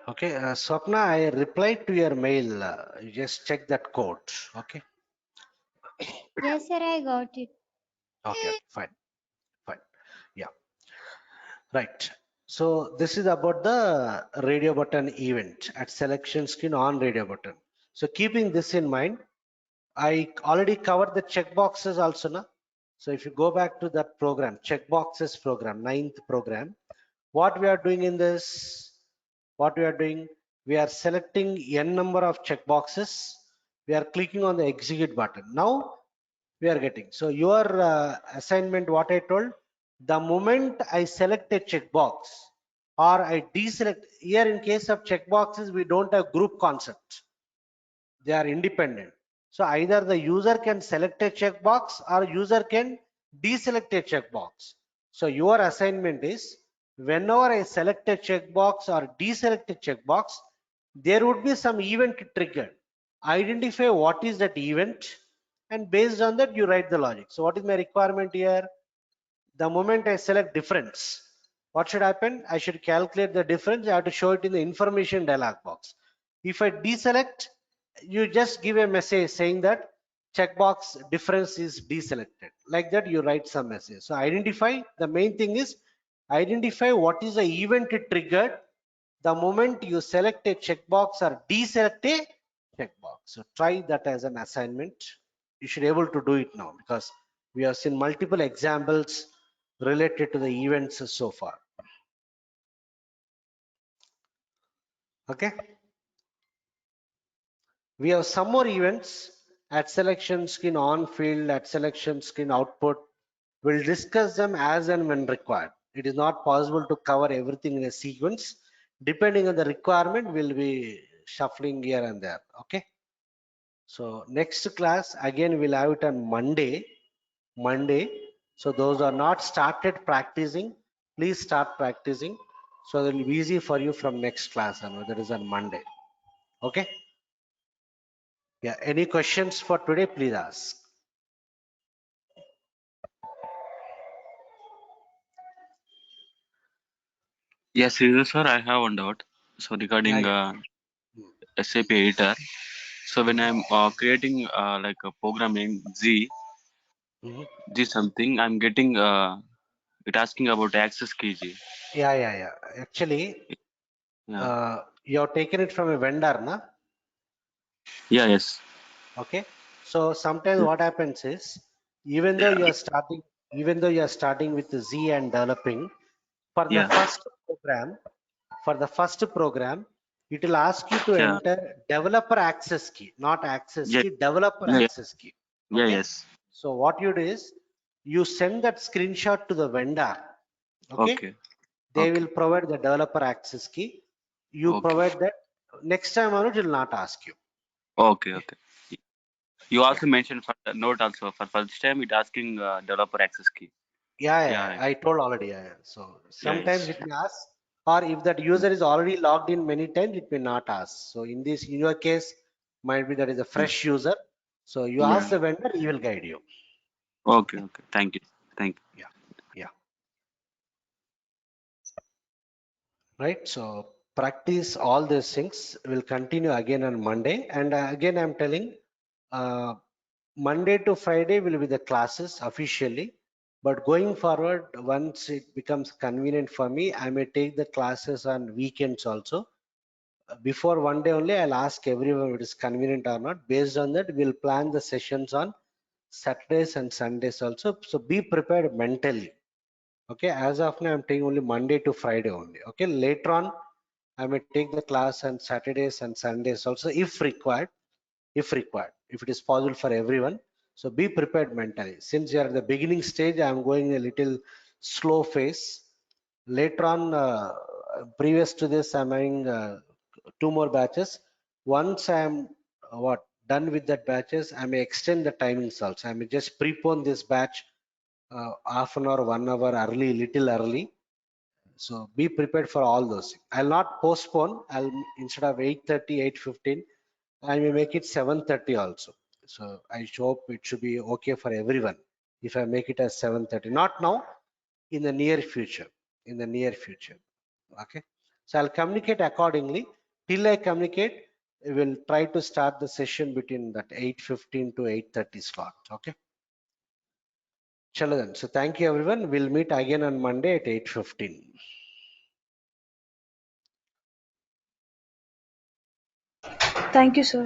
Okay, Swapna, I replied to your mail. You just check that code. Okay. Yes, sir, I got it. Okay, fine, fine. Yeah, right. So this is about the radio button event at selection screen on radio button. So keeping this in mind, I already covered the checkboxes also now. So if you go back to that program, checkboxes program, ninth program, what we are doing in this, what we are doing, we are selecting n number of checkboxes. We are clicking on the execute button. Now we are getting. So your assignment, what I told, the moment I select a checkbox or I deselect, here in case of checkboxes, we don't have group concept. They are independent. So either the user can select a checkbox or user can deselect a checkbox. So your assignment is whenever I select a checkbox or deselect a checkbox, there would be some event triggered. Identify what is that event, and based on that you write the logic. So what is my requirement here? The moment I select difference, what should happen? I should calculate the difference. I have to show it in the information dialog box. If I deselect, you just give a message saying that checkbox difference is deselected. Like that, you write some message. So identify, the main thing is identify what is the event it triggered the moment you select a checkbox or deselect a checkbox. So try that as an assignment. You should be able to do it now because we have seen multiple examples related to the events so far. Okay. We have some more events at selection screen on field, at selection screen output. We'll discuss them as and when required. It is not possible to cover everything in a sequence. Depending on the requirement, we'll be shuffling here and there. Okay. So next class again we'll have it on Monday. So those are not started practicing, please start practicing. So it will be easy for you from next class, and that is on Monday. Okay. Yeah. Any questions for today? Please ask. Yes, sir, I have one doubt. So Yeah. regarding Yeah. SAP editor, so when I'm creating like a program named Mhm. G something, I'm getting it asking about access key G. Yeah. Yeah. Yeah. Actually, Yeah, you have taken it from a vendor, na? yeah, yes, Okay. So sometimes yeah, what happens is, even though you are starting, even though you are starting with the Z and developing, for the yeah, first program, for the first program, it will ask you to yeah, enter developer access key, not access yeah, key, developer yeah, access key. yeah, Okay. yes. So what you do is you send that screenshot to the vendor. Okay. Okay, They okay, will provide the developer access key. You okay, provide that. Next time on it will not ask you. okay, Okay. okay. You Yeah. also mentioned for the note also for first time it asking developer access key. Yeah, yeah, Yeah, I told already. Yeah, yeah. So yeah, sometimes yes. it may ask, or if that user is already logged in many times, it may not ask. So in this, in your case, might be that is a Mm, fresh user. So you ask yeah. the vendor, he will guide you. Okay, okay. Thank you. Thank you. Yeah, yeah, right. So practice all these things. Will continue again on Monday, and again I'm telling, uh, Monday to Friday will be the classes officially. But going forward, once it becomes convenient for me, I may take the classes on weekends also. Before one day only, I'll ask everyone if it is convenient or not. Based on that, we'll plan the sessions on Saturdays and Sundays also. So be prepared mentally. Okay, as of now, I'm taking only Monday to Friday only. Okay, later on, I may take the class on Saturdays and Sundays also if required. if required, if it is possible for everyone. So be prepared mentally. Since you are at the beginning stage, I am going a little slow phase. Later on, previous to this, I'm having 2 more batches. Once I am done with that batches, I may extend the timings also. I may just prepone this batch half an hour, 1 hour early, little early. So be prepared for all those. I'll not postpone. I'll, instead of 8:30, 8:15, I may make it 7:30 also. So I hope it should be okay for everyone if I make it as 7:30. Not now, in the near future. In the near future. Okay. So I'll communicate accordingly. Till I communicate, we will try to start the session between that 8:15 to 8:30 slot. Okay. Chalo then. So thank you everyone. We'll meet again on Monday at 8:15. Thank you, sir.